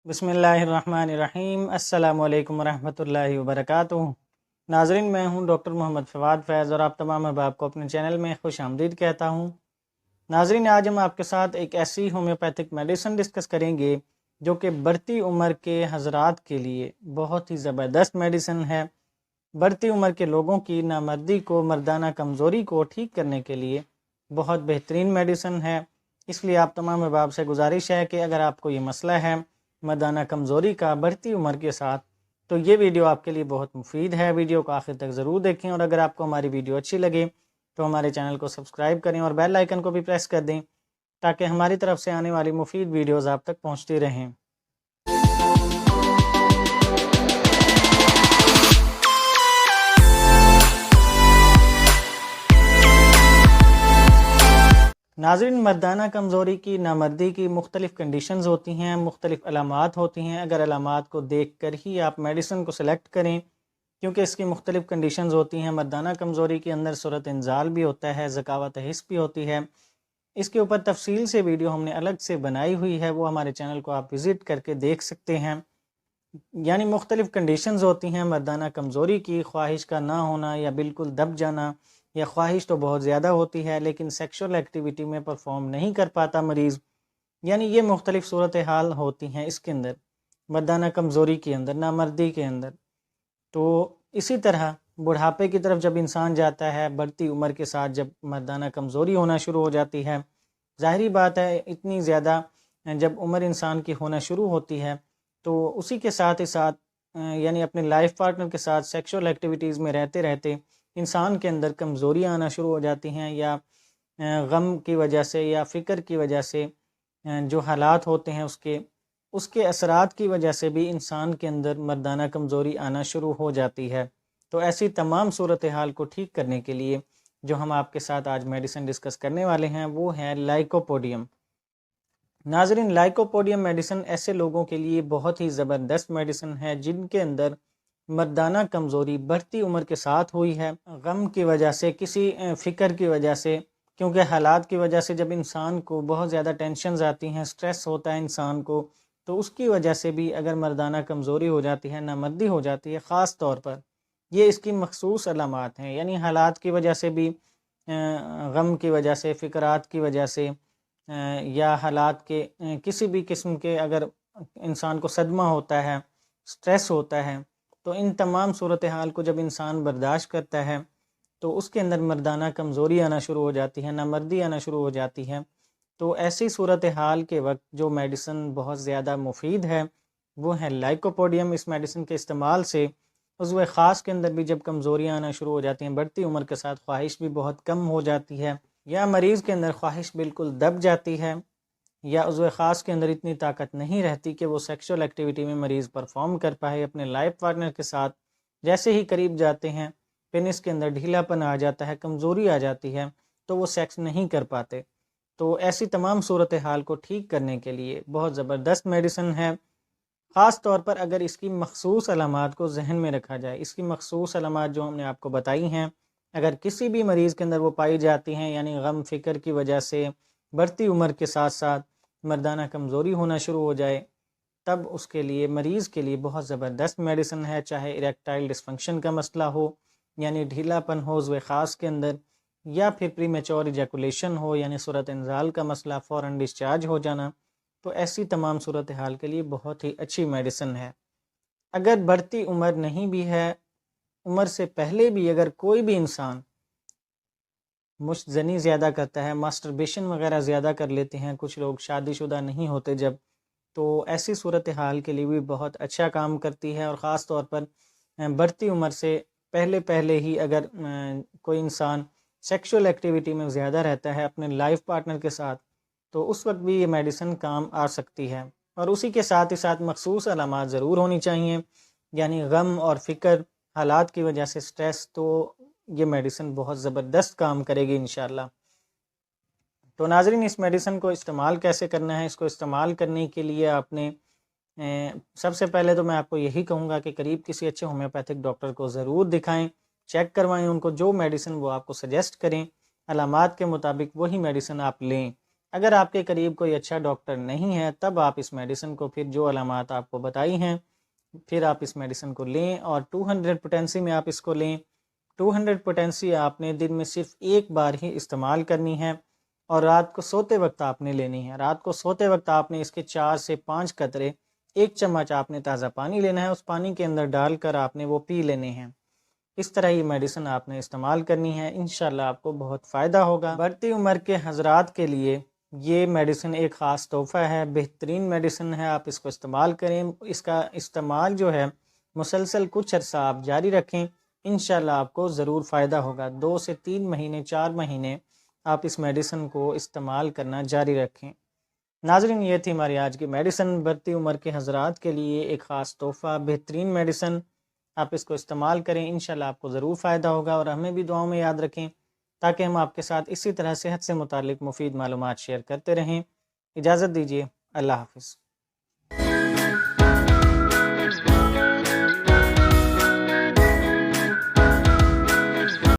बिस्मिल्लाहिर्रहमानिर्रहीम। अस्सलाम वालेकुम रहमतुल्लाहि वबरकातुहू। नाजरीन, मैं हूं डॉक्टर मोहम्मद फवाद फैज़ और आप तमाम अहबाब को अपने चैनल में खुश आमदीद कहता हूं। नाजरीन, आज हम आपके साथ एक ऐसी होम्योपैथिक मेडिसिन डिस्कस करेंगे जो कि बढ़ती उम्र के हजरात के लिए बहुत ही ज़बरदस्त मेडिसिन है। बढ़ती उम्र के लोगों की नामर्दी को, मर्दाना कमज़ोरी को ठीक करने के लिए बहुत बेहतरीन मेडिसिन है। इसलिए आप तमाम अहबाब से गुजारिश है कि अगर आपको ये मसला है मर्दाना कमज़ोरी का बढ़ती उम्र के साथ, तो ये वीडियो आपके लिए बहुत मुफीद है। वीडियो को आखिर तक ज़रूर देखें और अगर आपको हमारी वीडियो अच्छी लगे तो हमारे चैनल को सब्सक्राइब करें और बेल आइकन को भी प्रेस कर दें ताकि हमारी तरफ से आने वाली मुफीद वीडियोज़ आप तक पहुँचती रहें। नाज़रीन, मर्दाना कमज़ोरी की, नामर्दी की मुख्तलिफ़ कंडीशंस होती हैं, मुख्तलिफ़ अलामात होती हैं। अगर अलामात को देख कर ही आप मेडिसिन को सिलेक्ट करें, क्योंकि इसकी मुख्तलिफ़ कंडीशंस होती हैं। मर्दाना कमज़ोरी के अंदर सूरत इंज़ाल भी होता है, ज़कावत हिस्स भी होती है। इसके ऊपर तफसील से वीडियो हमने अलग से बनाई हुई है, वो हमारे चैनल को आप विज़िट करके देख सकते हैं। यानी मुख्तलिफ़ कंडीशंस होती हैं मर्दाना कमज़ोरी की, ख्वाहिश का ना होना या बिल्कुल दब जाना, या ख्वाहिश तो बहुत ज़्यादा होती है लेकिन सेक्शुअल एक्टिविटी में परफॉर्म नहीं कर पाता मरीज़। यानी ये मुख्तलिफ़ सूरत हाल होती हैं इसके अंदर, मर्दाना कमज़ोरी के अंदर, नामर्दी के अंदर। तो इसी तरह बुढ़ापे की तरफ जब इंसान जाता है, बढ़ती उम्र के साथ जब मर्दाना कमज़ोरी होना शुरू हो जाती है, ज़ाहिरी बात है इतनी ज़्यादा जब उम्र इंसान की होना शुरू होती है तो उसी के साथ ही साथ यानी अपने लाइफ पार्टनर के साथ सेक्सुअल एक्टिविटीज़ में रहते रहते इंसान के अंदर कमज़ोरियाँ आना शुरू हो जाती हैं, या गम की वजह से या फ़िक्र की वजह से जो हालात होते हैं उसके असरात की वजह से भी इंसान के अंदर मर्दाना कमज़ोरी आना शुरू हो जाती है। तो ऐसी तमाम सूरत हाल को ठीक करने के लिए जो हम आपके साथ आज मेडिसिन डिस्कस करने वाले हैं वो है लाइकोपोडियम। नाजरीन, लाइकोपोडियम मेडिसिन ऐसे लोगों के लिए बहुत ही ज़बरदस्त मेडिसिन है जिनके अंदर मर्दाना कमज़ोरी बढ़ती उम्र के साथ हुई है, गम की वजह से, किसी फ़िक्र की वजह से, क्योंकि हालात की वजह से जब इंसान को बहुत ज़्यादा टेंशन्स आती हैं, स्ट्रेस होता है इंसान को, तो उसकी वजह से भी अगर मर्दाना कमज़ोरी हो जाती है, नामर्दी हो जाती है, ख़ास तौर पर ये इसकी मखसूस अलामात हैं। यानी हालात की वजह से भी, गम की वजह से, फ़िक्रात की वजह से, या हालात के किसी भी किस्म के अगर इंसान को सदमा होता है, स्ट्रेस होता है, तो इन तमाम सूरत हाल को जब इंसान बर्दाश्त करता है तो उसके अंदर मर्दाना कमज़ोरी आना शुरू हो जाती है, नामर्दी आना शुरू हो जाती है। तो ऐसी सूरत हाल के वक्त जो मेडिसिन बहुत ज़्यादा मुफीद है वो है लाइकोपोडियम। इस मेडिसिन के इस्तेमाल से उज़्व ख़ास के अंदर भी जब कमज़ोरियाँ आना शुरू हो जाती हैं, बढ़ती उम्र के साथ ख्वाहिश भी बहुत कम हो जाती है, या मरीज़ के अंदर ख्वाहिश बिल्कुल दब जाती है, या उज़्व ख़ास के अंदर इतनी ताकत नहीं रहती कि वो सेक्सुअल एक्टिविटी में मरीज़ परफॉर्म कर पाए अपने लाइफ पार्टनर के साथ, जैसे ही करीब जाते हैं पेनिस के अंदर ढीलापन आ जाता है, कमज़ोरी आ जाती है, तो वो सेक्स नहीं कर पाते। तो ऐसी तमाम सूरत हाल को ठीक करने के लिए बहुत ज़बरदस्त मेडिसिन है। ख़ास तौर पर अगर इसकी मखसूस अलामात को जहन में रखा जाए, इसकी मखसूस अलामात जो हमने आपको बताई हैं, अगर किसी भी मरीज़ के अंदर वो पाई जाती हैं, यानी गम फ़िक्र की वजह से बढ़ती उम्र के साथ साथ मर्दाना कमज़ोरी होना शुरू हो जाए, तब उसके लिए, मरीज़ के लिए बहुत ज़बरदस्त मेडिसिन है। चाहे इरेक्टाइल डिसफंक्शन का मसला हो, यानी ढीलापन हो उज़्व ख़ास के अंदर, या फिर प्रीमेच्योर इजैकुलेशन हो, यानी सूरत इंज़ाल का मसला, फ़ौरन डिस्चार्ज हो जाना, तो ऐसी तमाम सूरत हाल के लिए बहुत ही अच्छी मेडिसिन है। अगर बढ़ती उम्र नहीं भी है, उम्र से पहले भी अगर कोई भी इंसान मुश्तज़नी ज़्यादा करता है, मास्टरबेशन वगैरह ज़्यादा कर लेते हैं, कुछ लोग शादीशुदा नहीं होते जब, तो ऐसी सूरत हाल के लिए भी बहुत अच्छा काम करती है। और ख़ास तौर पर बढ़ती उम्र से पहले पहले ही अगर कोई इंसान सेक्सुअल एक्टिविटी में ज़्यादा रहता है अपने लाइफ पार्टनर के साथ, तो उस वक्त भी ये मेडिसिन काम आ सकती है। और उसी के साथ ही साथ मखसूस अलामात ज़रूर होनी चाहिए, यानी गम और फ़िक्र, हालात की वजह से स्ट्रेस, तो ये मेडिसिन बहुत ज़बरदस्त काम करेगी इंशाल्लाह। तो नाज़रीन, इस मेडिसिन को इस्तेमाल कैसे करना है? इसको इस्तेमाल करने के लिए आपने सबसे पहले तो मैं आपको यही कहूँगा कि करीब किसी अच्छे होम्योपैथिक डॉक्टर को ज़रूर दिखाएं, चेक करवाएं उनको, जो मेडिसिन वो आपको सजेस्ट करें अलामात के मुताबिक वही मेडिसिन आप लें, اگر آپ کے قریب کوئی اچھا ڈاکٹر نہیں ہے تب آپ اس میڈیسن کو پھر جو علامات آپ کو بتائی ہیں پھر آپ اس میڈیسن کو لیں، اور 200 پوٹینسی میں آپ اس کو لیں۔ 200 پوٹینسی آپ نے دن میں صرف ایک بار ہی استعمال کرنی ہے، اور رات کو سوتے وقت آپ نے لینی ہے۔ رات کو سوتے وقت آپ نے اس کے 4 سے 5 قطرے، 1 چمچ آپ نے تازہ پانی لینا ہے، اس پانی کے اندر ڈال کر آپ نے وہ پی لینے ہیں۔ اس طرح یہ میڈیسن آپ نے استعمال کرنی ہے، انشاءاللہ آپ کو بہت فائدہ ہوگا۔ بڑھتی عمر کے حضرات کے لیے یہ میڈیسن ایک خاص تحفہ ہے، بہترین میڈیسن ہے، آپ اس کو استعمال کریں۔ اس کا استعمال جو ہے مسلسل کچھ عرصہ آپ جاری رکھیں، انشاءاللہ آپ کو ضرور فائدہ ہوگا۔ 2 سے 3 مہینے 4 مہینے آپ اس میڈیسن کو استعمال کرنا جاری رکھیں۔ ناظرین، یہ تھی ہماری آج کی میڈیسن، بڑھتی عمر کے حضرات کے لیے ایک خاص تحفہ، بہترین میڈیسن، آپ اس کو استعمال کریں، انشاءاللہ آپ کو ضرور فائدہ ہوگا، اور ہمیں بھی دعاؤں میں یاد رکھیں تاکہ ہم آپ کے ساتھ اسی طرح صحت سے متعلق مفید معلومات شیئر کرتے رہیں۔ اجازت دیجیے، اللہ حافظ۔